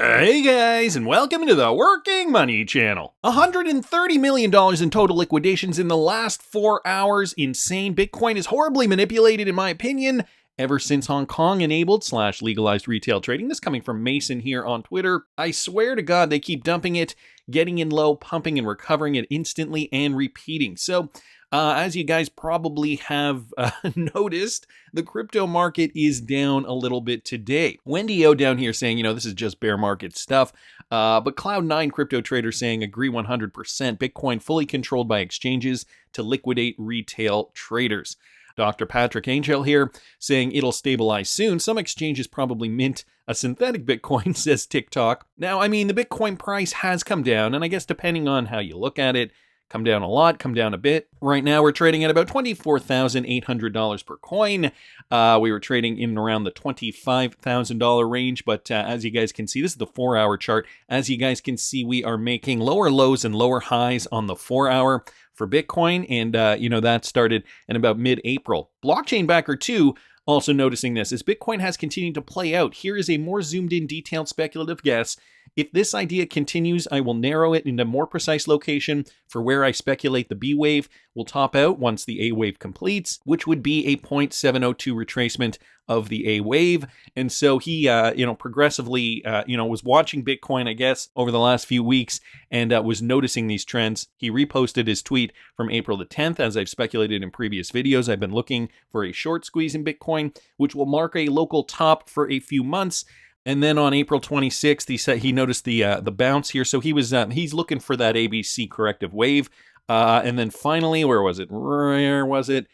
Hey guys, and welcome to the Working Money Channel. $130 million in total liquidations in the last 4 hours. Insane. Bitcoin is horribly manipulated, in my opinion, ever since Hong Kong enabled / legalized retail trading. This coming from Mason here on Twitter. I swear to God, they keep dumping it, getting in low, pumping and recovering it instantly and repeating. So, as you guys probably have noticed, the crypto market is down a little bit today. Wendy O down here saying, this is just bear market stuff. But Cloud9 crypto traders saying agree 100%. Bitcoin fully controlled by exchanges to liquidate retail traders. Dr. Patrick Angel here saying it'll stabilize soon. Some exchanges probably mint a synthetic Bitcoin, says TikTok. Now, the Bitcoin price has come down, and I guess depending on how you look at it, come down a lot, come down a bit. Right now, we're trading at about $24,800 per coin. We were trading in around the $25,000 range, but as you guys can see, this is the 4-hour chart. As you guys can see, we are making lower lows and lower highs on the 4-hour for Bitcoin, and that started in about mid-April. Blockchain Backer 2 also noticing this as Bitcoin has continued to play out. Here is a more zoomed in, detailed speculative guess. If this idea continues, I will narrow it into a more precise location for where I speculate the B wave will top out once the A wave completes, which would be a 0.702 retracement of the A wave. And so he, progressively, was watching Bitcoin, I guess, over the last few weeks and was noticing these trends. He reposted his tweet from April the 10th. As I've speculated in previous videos, I've been looking for a short squeeze in Bitcoin, which will mark a local top for a few months. And then on April 26th, he said he noticed the bounce here. So he's looking for that ABC corrective wave. And then finally, where was it? It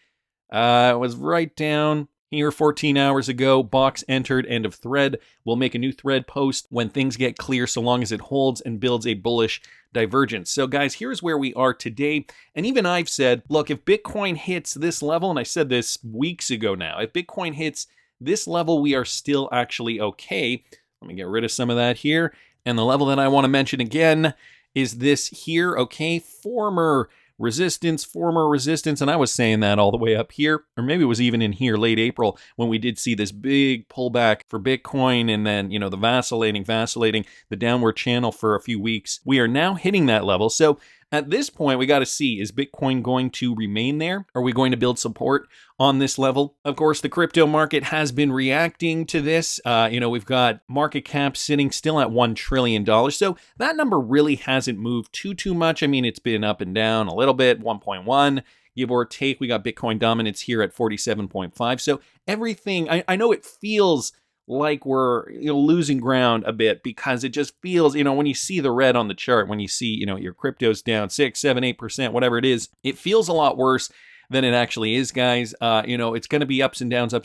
was right down here 14 hours ago. Box entered, end of thread. We'll make a new thread post when things get clear, so long as it holds and builds a bullish divergence. So guys, here's where we are today. And even I've said, look, if Bitcoin hits this level, and I said this weeks ago now, if Bitcoin hits this level, we are still actually okay. Let me get rid of some of that here. And the level that I want to mention again is this here, okay? Former resistance. And I was saying that all the way up here, or maybe it was even in here late April when we did see this big pullback for Bitcoin and then, the vacillating, the downward channel for a few weeks. We are now hitting that level. So at this point, we got to see, is Bitcoin going to remain there? Are we going to build support on this level? Of course, the crypto market has been reacting to this. We've got market cap sitting still at $1 trillion. So that number really hasn't moved too much. It's been up and down a little bit, 1.1. Give or take. We got Bitcoin dominance here at 47.5. So everything, I know it feels like we're losing ground a bit because it just feels, when you see the red on the chart, when you see, your crypto's down 6, 7, 8%, whatever it is, it feels a lot worse than it actually is, guys. It's going to be ups and downs.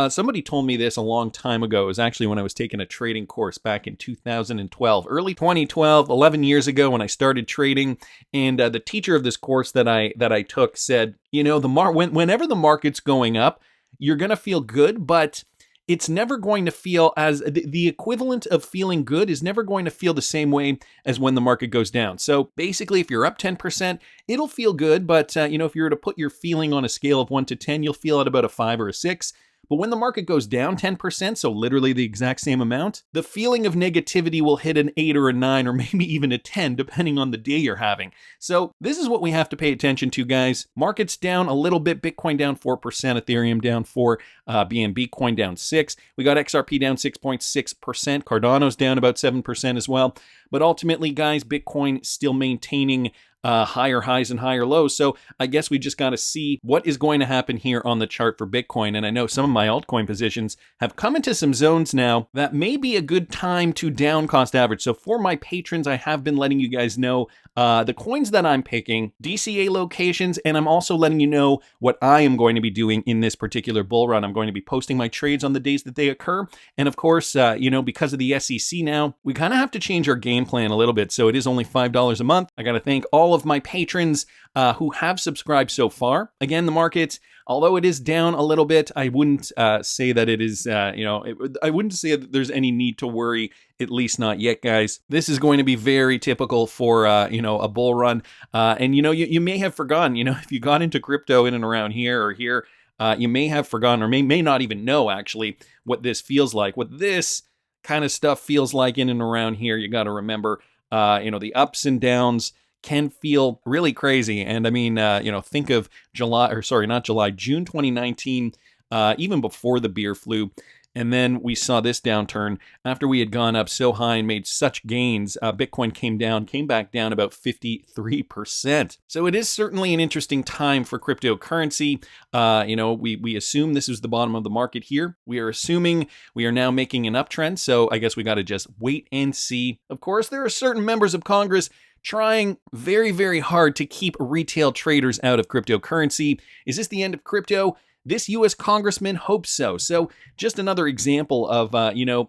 Somebody told me this a long time ago. It was actually when I was taking a trading course back in 2012, early 2012, 11 years ago when I started trading. And the teacher of this course that I took said, whenever the market's going up, you're going to feel good, but it's never going to feel as the equivalent of feeling good is never going to feel the same way as when the market goes down. So basically, if you're up 10%, it'll feel good. But, if you were to put your feeling on a scale of 1 to 10, you'll feel at about a 5 or a 6. But when the market goes down 10%, so literally the exact same amount, the feeling of negativity will hit an 8 or a 9 or maybe even a 10, depending on the day you're having. So this is what we have to pay attention to, guys. Market's down a little bit. Bitcoin down 4%, Ethereum down 4%, BNB coin down 6%. We got XRP down 6.6%. Cardano's down about 7% as well. But ultimately, guys, Bitcoin still maintaining higher highs and higher lows. So I guess we just got to see what is going to happen here on the chart for Bitcoin. And I know some of my altcoin positions have come into some zones now that may be a good time to down cost average. So for my patrons, I have been letting you guys know the coins that I'm picking, DCA locations, and I'm also letting you know what I am going to be doing in this particular bull run. I'm going to be posting my trades on the days that they occur. And of course, because of the SEC now, we kind of have to change our game plan a little bit. So it is only $5 a month. I got to thank all of my patrons who have subscribed so far. Again, the market, although it is down a little bit, I wouldn't say that it is, I wouldn't say that there's any need to worry, at least not yet, guys. This is going to be very typical for, a bull run. And, you may have forgotten, if you got into crypto in and around here or here, you may have forgotten or may not even know, actually, what this feels like. What this kind of stuff feels like in and around here. You got to remember, the ups and downs can feel really crazy. And I mean, think of June 2019, even before the beer flu. And then we saw this downturn after we had gone up so high and made such gains. Bitcoin came back down about 53%. So it is certainly an interesting time for cryptocurrency. We assume this is the bottom of the market here. We are assuming we are now making an uptrend. So I guess we got to just wait and see. Of course, there are certain members of Congress trying very, very hard to keep retail traders out of cryptocurrency. Is this the end of crypto? This U.S. congressman hopes so. So just another example of,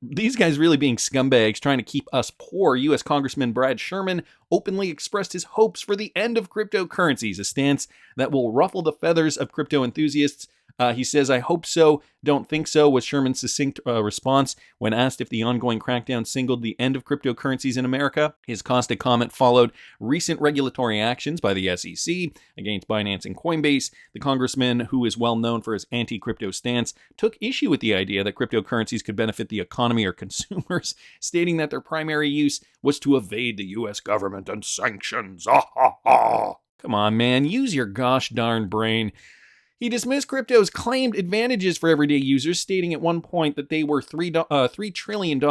these guys really being scumbags trying to keep us poor. U.S. Congressman Brad Sherman openly expressed his hopes for the end of cryptocurrencies, a stance that will ruffle the feathers of crypto enthusiasts. He says, "I hope so, don't think so," was Sherman's succinct response when asked if the ongoing crackdown signaled the end of cryptocurrencies in America. His caustic comment followed recent regulatory actions by the SEC against Binance and Coinbase. The congressman, who is well known for his anti-crypto stance, took issue with the idea that cryptocurrencies could benefit the economy or consumers, stating that their primary use was to evade the U.S. government and sanctions. Come on, man, use your gosh darn brain. He dismissed crypto's claimed advantages for everyday users, stating at one point that they were $3 trillion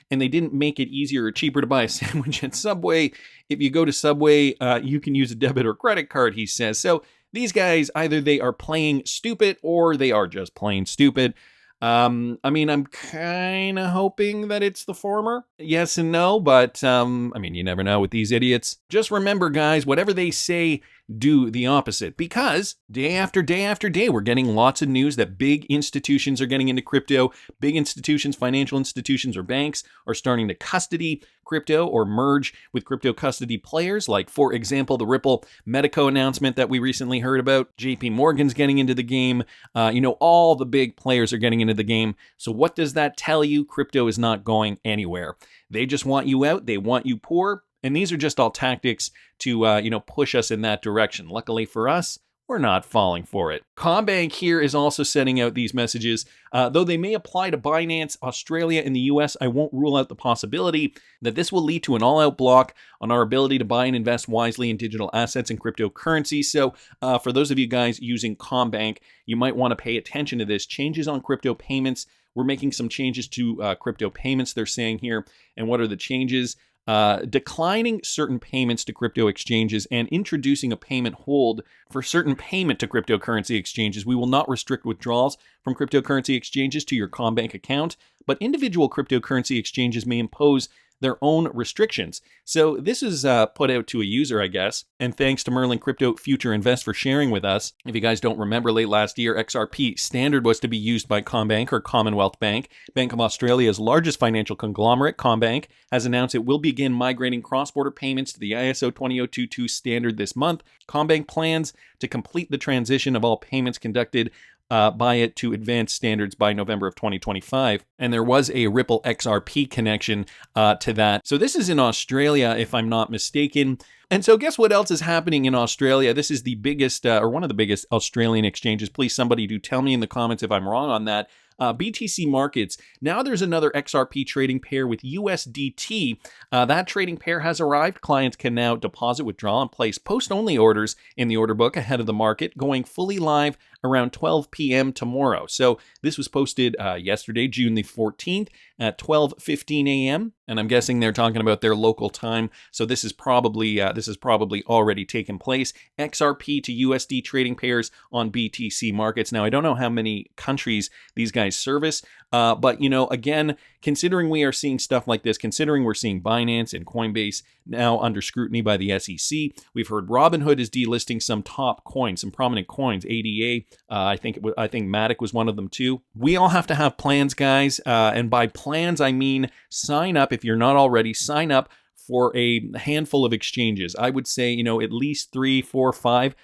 and they didn't make it easier or cheaper to buy a sandwich at Subway. If you go to Subway, you can use a debit or credit card, he says. So these guys, either they are playing stupid or they are just plain stupid. I'm kind of hoping that it's the former. Yes and no, but, you never know with these idiots. Just remember, guys, whatever they say, do the opposite, because day after day after day, we're getting lots of news that big institutions are getting into crypto. Big institutions, financial institutions or banks are starting to custody crypto or merge with crypto custody players, like, for example, the Ripple Medico announcement that we recently heard about. JP Morgan's getting into the game. All the big players are getting into the game. So what does that tell you? Crypto is not going anywhere. They just want you out. They want you poor. And these are just all tactics to, push us in that direction. Luckily for us, we're not falling for it. Combank here is also sending out these messages. Though they may apply to Binance, Australia, and the US, I won't rule out the possibility that this will lead to an all-out block on our ability to buy and invest wisely in digital assets and cryptocurrency. So for those of you guys using Combank, you might want to pay attention to this. Changes on crypto payments. We're making some changes to crypto payments, they're saying here. And what are the changes? Declining certain payments to crypto exchanges and introducing a payment hold for certain payment to cryptocurrency exchanges. We will not restrict withdrawals from cryptocurrency exchanges to your Combank account, but individual cryptocurrency exchanges may impose their own restrictions. So this is put out to a user, I guess, and thanks to Merlin Crypto Future Invest for sharing with us. If you guys don't remember, late last year, XRP Standard was to be used by Combank, or Commonwealth Bank. Bank of Australia's largest financial conglomerate, Combank, has announced it will begin migrating cross-border payments to the ISO 20022 standard this month. Combank plans to complete the transition of all payments conducted by it to advanced standards by November of 2025. And there was a Ripple XRP connection to that. So this is in Australia, if I'm not mistaken. And so guess what else is happening in Australia? This is the biggest, or one of the biggest Australian exchanges. Please, somebody do tell me in the comments if I'm wrong on that. BTC Markets. Now there's another XRP trading pair with USDT. That trading pair has arrived. Clients can now deposit, withdraw, and place post-only orders in the order book ahead of the market, going fully live around 12 p.m. tomorrow. So this was posted yesterday, June the 14th at 12:15 a.m. And I'm guessing they're talking about their local time. So this is probably already taken place. XRP to USD trading pairs on BTC Markets. Now I don't know how many countries these guys service, but again, considering we are seeing stuff like this, considering we're seeing Binance and Coinbase now under scrutiny by the SEC, we've heard Robinhood is delisting some top coins, some prominent coins. ADA, I think Matic was one of them too. We all have to have plans, guys, and by plans I mean sign up. If you're not already, sign up for a handful of exchanges. I would say at least 3, 4, 5.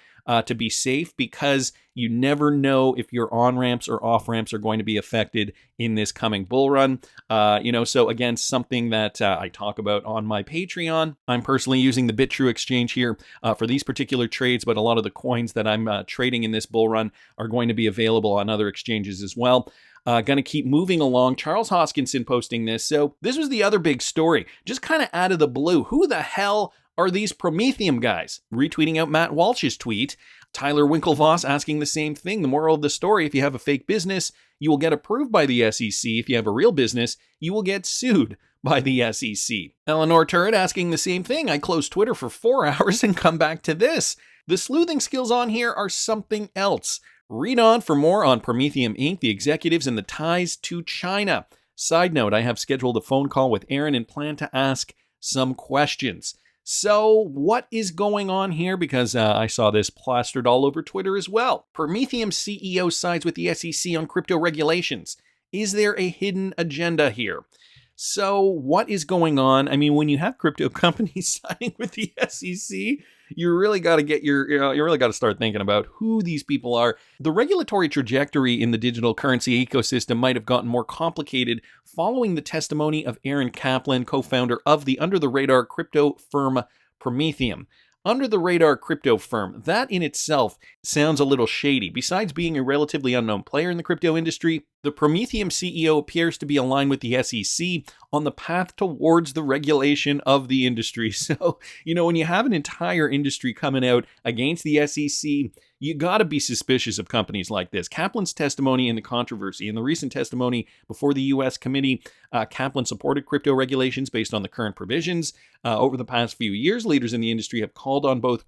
To be safe, because you never know if your on-ramps or off-ramps are going to be affected in this coming bull run. So again, something that I talk about on my Patreon. I'm personally using the BITRUE exchange here for these particular trades, but a lot of the coins that I'm trading in this bull run are going to be available on other exchanges as well. Going to keep moving along. Charles Hoskinson posting this. So this was the other big story, just kind of out of the blue. Who the hell are these Prometheum guys? Retweeting out Matt Walsh's tweet. Tyler Winklevoss asking the same thing. The moral of the story, if you have a fake business, you will get approved by the SEC. If you have a real business, you will get sued by the SEC. Eleanor Turret asking the same thing. I closed Twitter for 4 hours and come back to this. The sleuthing skills on here are something else. Read on for more on Prometheum Inc., the executives, and the ties to China. Side note, I have scheduled a phone call with Aaron and plan to ask some questions. So what is going on here? Because I saw this plastered all over Twitter as well. Prometheum CEO sides with the SEC on crypto regulations. Is there a hidden agenda here? So what is going on? I mean, when you have crypto companies signing with the SEC, you really got to you really got to start thinking about who these people are. The regulatory trajectory in the digital currency ecosystem might have gotten more complicated following the testimony of Aaron Kaplan, co-founder of the under-the-radar crypto firm Prometheum. Under-the-radar crypto firm, that in itself sounds a little shady. Besides being a relatively unknown player in the crypto industry, the Prometheum CEO appears to be aligned with the SEC on the path towards the regulation of the industry. So, when you have an entire industry coming out against the SEC, you got to be suspicious of companies like this. Kaplan's testimony in the controversy. In the recent testimony before the U.S. committee, Kaplan supported crypto regulations based on the current provisions. Over the past few years, leaders in the industry have called on both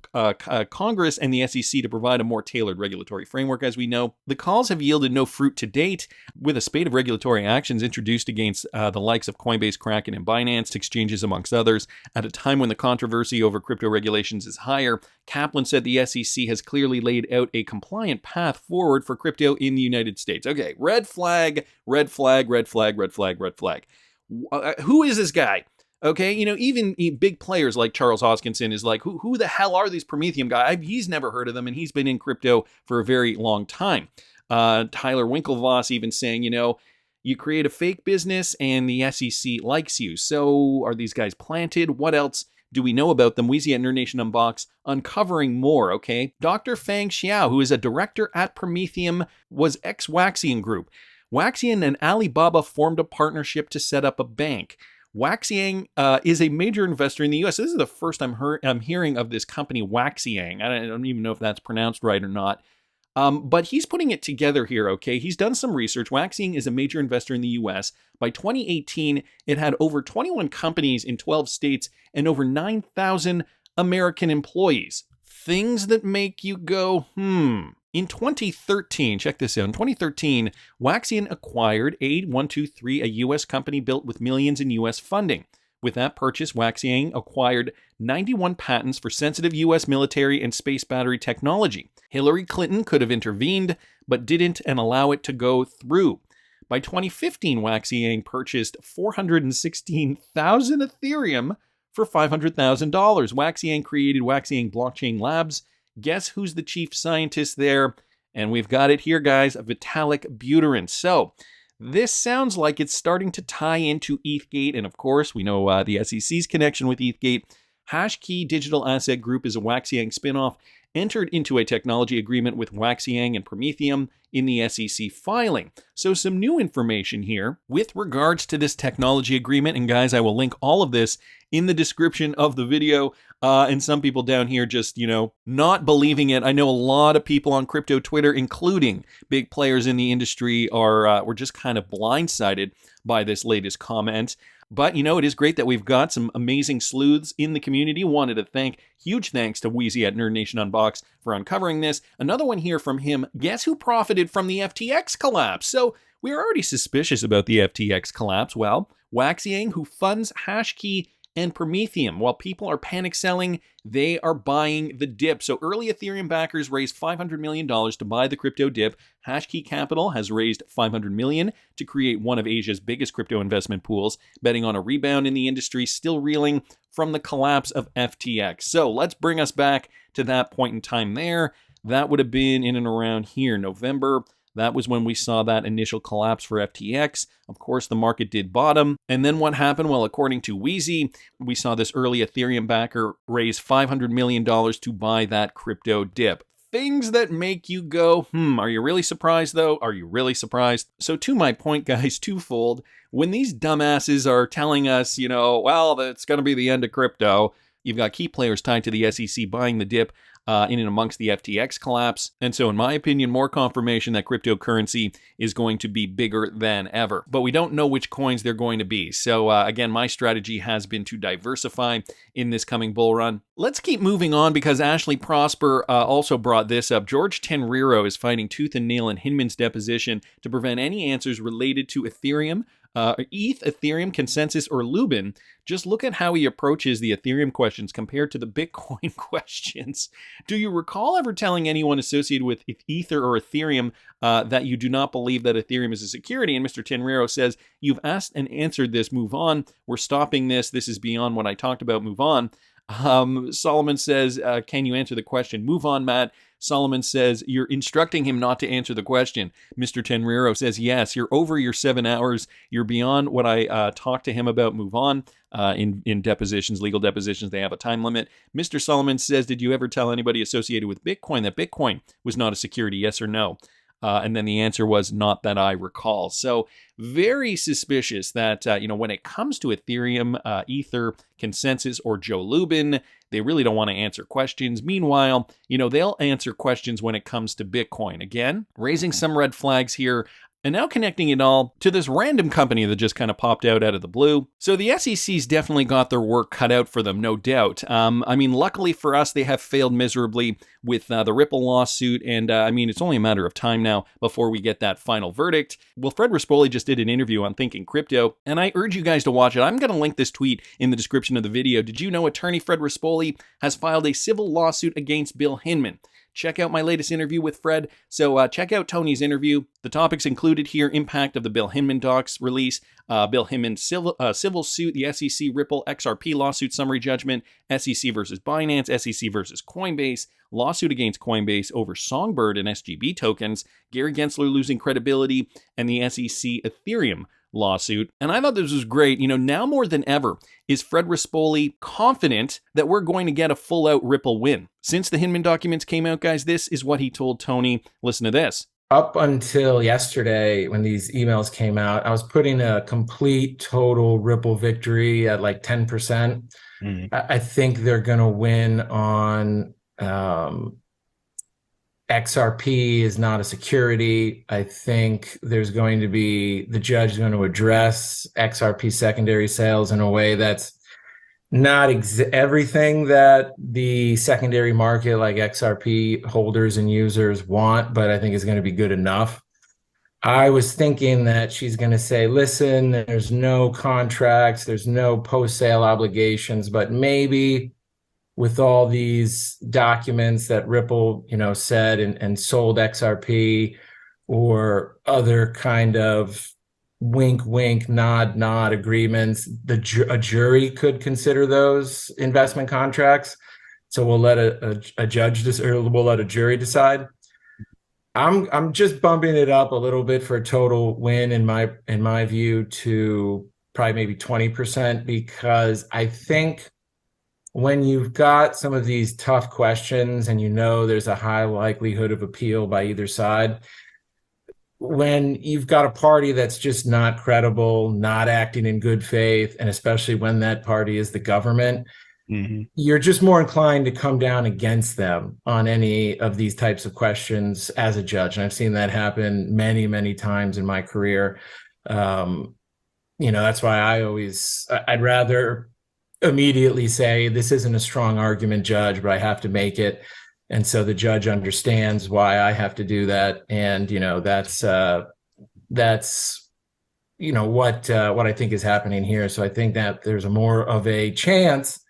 Congress and the SEC to provide a more tailored regulatory framework, as we know. The calls have yielded no fruit to date, with a spate of regulatory actions introduced against the likes of Coinbase, Kraken, and Binance exchanges, amongst others. At a time when the controversy over crypto regulations is higher, Kaplan said the SEC has clearly laid out a compliant path forward for crypto in the United States. Okay, red flag, red flag, red flag, red flag, red flag. Who is this guy? Okay, even big players like Charles Hoskinson is like, who the hell are these Prometheum guys? He's never heard of them, and he's been in crypto for a very long time. Tyler Winklevoss even saying, you create a fake business and the SEC likes you. So are these guys planted? What else do we know about them? Weezy at Nerd Nation Unbox uncovering more, okay? Dr. Feng Xiao, who is a director at Prometheum, was ex-Waxian Group. Waxian and Alibaba formed a partnership to set up a bank. Waxian is a major investor in the U.S. This is the first I'm hearing of this company, Waxian. I don't even know if that's pronounced right or not. But he's putting it together here, okay? He's done some research. Waxian is a major investor in the U.S. By 2018, it had over 21 companies in 12 states and over 9,000 American employees. Things that make you go, In 2013, check this out. In 2013, Waxian acquired A123, a U.S. company built with millions in U.S. funding. With that purchase, Waxian acquired 91 patents for sensitive U.S. military and space battery technology. Hillary Clinton could have intervened, but didn't and allow it to go through. By 2015, Waxian purchased 416,000 Ethereum for $500,000. Waxian created Waxian Blockchain Labs. Guess who's the chief scientist there? And we've got it here, guys, Vitalik Buterin. So this sounds like it's starting to tie into ETHgate. And of course, we know the SEC's connection with ETHgate. Hashkey Digital Asset Group is a Waxian spinoff, entered into a technology agreement with Waxian and Prometheum in the SEC filing. So some new information here with regards to this technology agreement. And guys, I will link all of this in the description of the video. And some people down here just, not believing it. I know a lot of people on crypto Twitter, including big players in the industry, were just kind of blindsided by this latest comment. But, it is great that we've got some amazing sleuths in the community. Wanted to thank, huge thanks to Weezy at Nerd Nation Unbox for uncovering this. Another one here from him. Guess who profited from the FTX collapse? So we are already suspicious about the FTX collapse. Well, Waxian, who funds Hashkey and Prometheum. While people are panic selling, they are buying the dip. So early Ethereum backers raised $500 million to buy the crypto dip. Hashkey Capital has raised $500 million to create one of Asia's biggest crypto investment pools, betting on a rebound in the industry, still reeling from the collapse of FTX. So let's bring us back to that point in time there. That would have been in and around here, November. That was when we saw that initial collapse for FTX. Of course, the market did bottom. And then what happened? Well, according to Weezy, we saw this early Ethereum backer raise $500 million to buy that crypto dip. things that make you go, are you really surprised though? Are you really surprised? So to my point, guys, twofold. When these dumbasses are telling us, well, that's going to be the end of crypto, you've got key players tied to the SEC buying the dip in and amongst the FTX collapse. And so in my opinion, more confirmation that cryptocurrency is going to be bigger than ever. But we don't know which coins they're going to be. So again, my strategy has been to diversify in this coming bull run. Let's keep moving on because Ashley Prosper also brought this up. George Tenreiro is fighting tooth and nail in Hinman's deposition to prevent any answers related to Ethereum, ETH, Ethereum, consensus, or Lubin. Just look at how he approaches the Ethereum questions compared to the Bitcoin questions. Do you recall ever telling anyone associated with Ether or Ethereum that you do not believe that Ethereum is a security? And Mr. Tenreiro says, you've asked and answered this, move on. We're stopping this. This is beyond what I talked about, move on. Solomon says, can you answer the question? Move on, Matt. Solomon says, you're instructing him not to answer the question. Mr. Tenreiro says, yes, you're over your 7 hours. You're beyond what I talked to him about. Move on. In depositions, legal depositions, they have a time limit. Mr. Solomon says, did you ever tell anybody associated with Bitcoin that Bitcoin was not a security, yes or no? And then the answer was not that I recall. So very suspicious that, when it comes to Ethereum, Ether, consensus, or Joe Lubin, they really don't want to answer questions. Meanwhile, they'll answer questions when it comes to Bitcoin. Again, raising some red flags here. And now connecting it all to this random company that just kind of popped out of the blue. So the SEC's definitely got their work cut out for them, no doubt. Luckily for us, they have failed miserably with the Ripple lawsuit. And it's only a matter of time now before we get that final verdict. Well, Fred Rispoli just did an interview on Thinking Crypto, and I urge you guys to watch it. I'm going to link this tweet in the description of the video. Did you know attorney Fred Rispoli has filed a civil lawsuit against Bill Hinman? Check out my latest interview with Fred. So check out Tony's interview. The topics included here: impact of the Bill Hinman docs release, Bill Hinman civil suit, the SEC Ripple XRP lawsuit summary judgment, SEC versus Binance, SEC versus Coinbase, lawsuit against Coinbase over Songbird and SGB tokens, Gary Gensler losing credibility, and the SEC Ethereum lawsuit. And I thought this was great. Now more than ever, is Fred Rispoli confident that we're going to get a full-out Ripple win? Since the Hinman documents came out, guys, this is what he told Tony. Listen to this. Up until yesterday, when these emails came out, I was putting a complete total Ripple victory at like 10%. I think they're going to win on XRP is not a security. I think there's going to be, the judge is going to address XRP secondary sales in a way that's not everything that the secondary market like XRP holders and users want, but I think is going to be good enough. I was thinking that she's going to say, listen, there's no contracts, there's no post-sale obligations, but maybe with all these documents that Ripple, said and sold XRP, or other kind of wink, wink, nod, nod agreements, a jury could consider those investment contracts. So we'll let a judge or we'll let a jury decide. I'm just bumping it up a little bit for a total win in my view to probably maybe 20%, because I think when you've got some of these tough questions and there's a high likelihood of appeal by either side, when you've got a party that's just not credible, not acting in good faith, and especially when that party is the government, you're just more inclined to come down against them on any of these types of questions as a judge. And I've seen that happen many, many times in my career. That's why I'd rather immediately say, this isn't a strong argument, judge, but I have to make it. And so the judge understands why I have to do that. And, that's what I think is happening here. So I think that there's more of a chance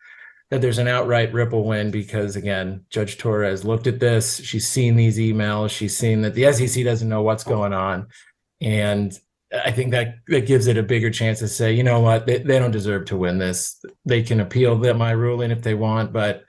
that there's an outright Ripple win, because again, Judge Torres looked at this. She's seen these emails. She's seen that the SEC doesn't know what's going on. And I think that gives it a bigger chance to say, you know what, they don't deserve to win this. They can appeal my ruling if they want, but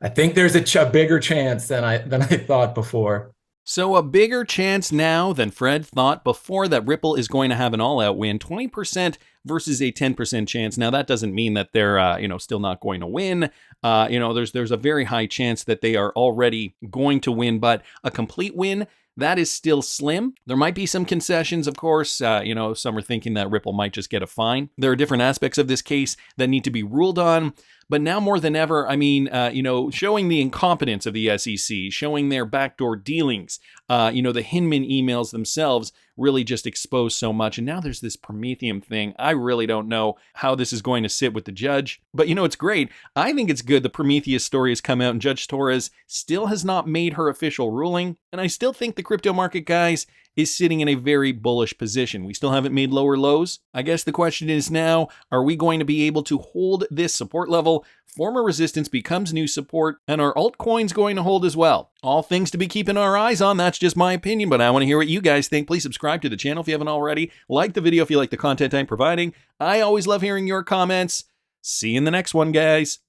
I think there's a bigger chance than I thought before. So a bigger chance now than Fred thought before that Ripple is going to have an all-out win, 20% versus a 10% chance. Now that doesn't mean that they're still not going to win. There's a very high chance that they are already going to win, but a complete win, that is still slim. There might be some concessions, of course. Some are thinking that Ripple might just get a fine. There are different aspects of this case that need to be ruled on. But now more than ever, showing the incompetence of the SEC, showing their backdoor dealings, the Hinman emails themselves really just expose so much. And now there's this Prometheum thing. I really don't know how this is going to sit with the judge. But it's great. I think it's good the Prometheus story has come out and Judge Torres still has not made her official ruling. And I still think the crypto market, guys, is sitting in a very bullish position. We still haven't made lower lows. I guess the question is now, are we going to be able to hold this support level? Former resistance becomes new support, and are altcoins going to hold as well? All things to be keeping our eyes on. That's just my opinion, but I want to hear what you guys think. Please subscribe to the channel if you haven't already. Like the video if you like the content I'm providing. I always love hearing your comments. See you in the next one, guys.